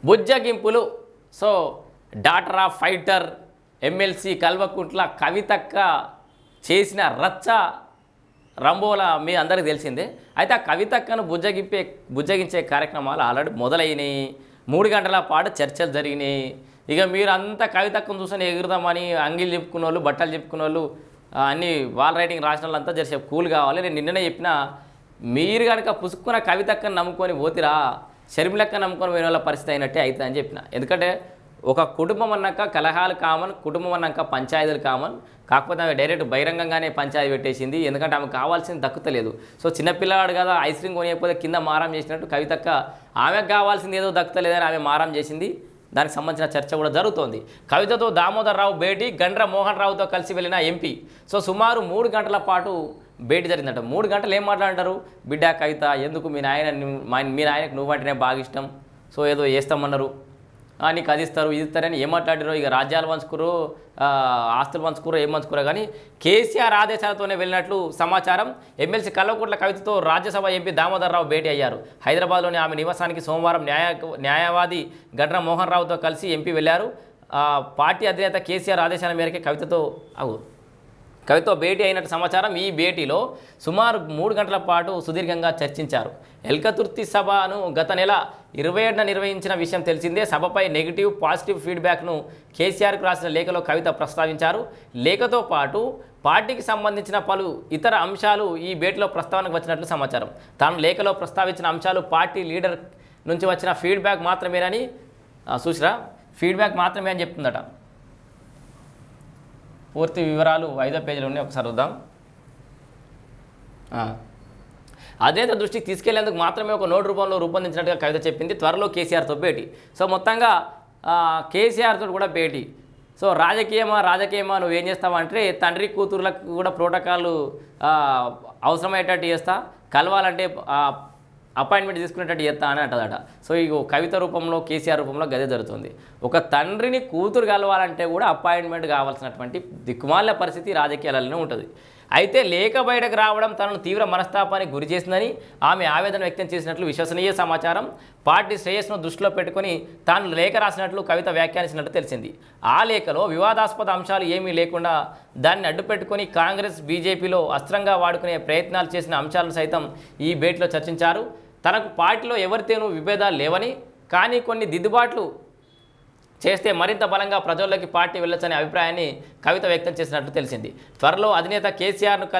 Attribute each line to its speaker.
Speaker 1: బుజ్జగింపులు. So daughter of fighter MLC Kalvakuntla కవితక్క చేసిన రచ్చ రంబోల మీ అందరికీ తెలిసిందే. అయితే ఆ కవితక్కను బుజ్జగించే కార్యక్రమాలు ఆల్రెడీ మొదలైనవి. 3 గంటల పాటు చర్చలు జరిగినాయి. ఇక మీరు అంతా కవితక్కను చూసుకొని ఎగురుదామని అంగిలు చెప్పుకున్న వాళ్ళు, బట్టలు చెప్పుకున్న వాళ్ళు, అన్నీ వాల్ రైటింగ్ రాసిన వాళ్ళంతా జరిసే కూల్ కావాలి. నేను నిన్ననే చెప్పిన, మీరు కనుక పుసుక్కున్న కవితక్కను నమ్ముకొని పోతిరా షర్మిలక్క నమ్ముకొని పోయిన వాళ్ళ పరిస్థితి అయినట్టే అవుతుంది అని చెప్పిన. ఎందుకంటే ఒక కుటుంబం అన్నాక కలహాలు కామన్, కుటుంబం అన్నాక పంచాయతీలు కామన్. కాకపోతే ఆమె డైరెక్ట్ బహిరంగంగానే పంచాయతీ పెట్టేసింది. ఎందుకంటే ఆమెకు కావాల్సింది దక్కుతలేదు. సో చిన్నపిల్లవాడు కదా, ఐస్ క్రీమ్ కొనియకపోతే కింద మారం చేసినట్టు కవితక్క ఆమెకు కావాల్సింది ఏదో దక్కుతలేదని ఆమె మారం చేసింది. దానికి సంబంధించిన చర్చ కూడా జరుగుతోంది. కవితతో దామోదర్ రావు భేటీ, గండ్ర మోహన్ రావుతో కలిసి వెళ్ళిన ఎంపీ. సో సుమారు 3 గంటల పాటు భేటీ జరిగిందట. 3 గంటలు ఏం మాట్లాడారు? బిడ్డ కవిత, ఎందుకు మీ నాయనకు నువ్వంటేనే బాగా ఇష్టం, సో ఏదో చేస్తామన్నారు, నీకు అది ఇస్తారు ఇది ఇస్తారని ఏం మాట్లాడారు? ఇక రాజ్యాలు పంచుకురు, ఆస్తులు పంచుకురు, ఏం పంచుకురో కానీ కేసీఆర్ ఆదేశాలతోనే వెళ్ళినట్లు సమాచారం. ఎమ్మెల్సీ కల్వకుంట్ల కవితతో రాజ్యసభ ఎంపీ దామోదర్ రావు భేటీ అయ్యారు. హైదరాబాద్లోని ఆమె నివాసానికి సోమవారం న్యాయవాది గండ్ర మోహన్ రావుతో కలిసి ఎంపీ వెళ్ళారు. పార్టీ అధినేత కేసీఆర్ ఆదేశాల మేరకే కవితతో భేటీ అయినట్టు సమాచారం. ఈ భేటీలో సుమారు 3 గంటల పాటు సుదీర్ఘంగా చర్చించారు. ఎల్కతుర్తి సభను గత నెల 27న నిర్వహించిన విషయం తెలిసిందే. సభపై నెగిటివ్, పాజిటివ్ ఫీడ్బ్యాక్ను కేసీఆర్కు రాసిన లేఖలో కవిత ప్రస్తావించారు. లేఖతో పాటు పార్టీకి సంబంధించిన పలు ఇతర అంశాలు ఈ భేటీలో ప్రస్తావనకు వచ్చినట్లు సమాచారం. తాను లేఖలో ప్రస్తావించిన అంశాలు పార్టీ లీడర్ నుంచి వచ్చిన ఫీడ్బ్యాక్ మాత్రమేనని ఫీడ్బ్యాక్ మాత్రమే అని చెప్తుందట. పూర్తి వివరాలు 5వ పేజీలో ఉన్నాయి, ఒకసారి చూద్దాం. అధినేత దృష్టికి తీసుకెళ్లేందుకు మాత్రమే ఒక నోటు రూపంలో రూపొందించినట్టుగా కవిత చెప్పింది. త్వరలో కేసీఆర్తో భేటీ. సో మొత్తంగా కేసీఆర్తో కూడా భేటీ. సో రాజకీయమా నువ్వేం చేస్తావంటే తండ్రి కూతుర్లకు కూడా ప్రోటోకాల్ అవసరమయ్యేటట్టు చేస్తా, కలవాలంటే అపాయింట్మెంట్ తీసుకునేటట్టు చేస్తా అని అంటదట. సో ఈ కవిత రూపంలో, కేసీఆర్ రూపంలో గదే జరుగుతుంది. ఒక తండ్రిని కూతురు కలవాలంటే కూడా అపాయింట్మెంట్ కావాల్సినటువంటి దిక్కుమాల పరిస్థితి రాజకీయాలలోనే ఉంటుంది. అయితే లేఖ బయటకు రావడం తనను తీవ్ర మనస్తాపానికి గురి చేసిందని ఆమె ఆవేదన వ్యక్తం చేసినట్లు విశ్వసనీయ సమాచారం. పార్టీ శ్రేయస్సును దృష్టిలో పెట్టుకుని తాను లేఖ రాసినట్లు కవిత వ్యాఖ్యానించినట్లు తెలిసింది. ఆ లేఖలో వివాదాస్పద అంశాలు ఏమీ లేకుండా దాన్ని అడ్డుపెట్టుకుని కాంగ్రెస్, బీజేపీలో అస్త్రంగా వాడుకునే ప్రయత్నాలు చేసిన అంశాలను సైతం ఈ భేటీలో చర్చించారు. తనకు పార్టీలో ఎవరితోనూ విభేదాలు లేవని, కానీ కొన్ని దిద్దుబాట్లు చేస్తే మరింత బలంగా ప్రజల్లోకి పార్టీ వెళ్ళొచ్చనే అభిప్రాయాన్ని కవిత వ్యక్తం చేసినట్లు తెలిసింది. త్వరలో అధినేత కేసీఆర్ను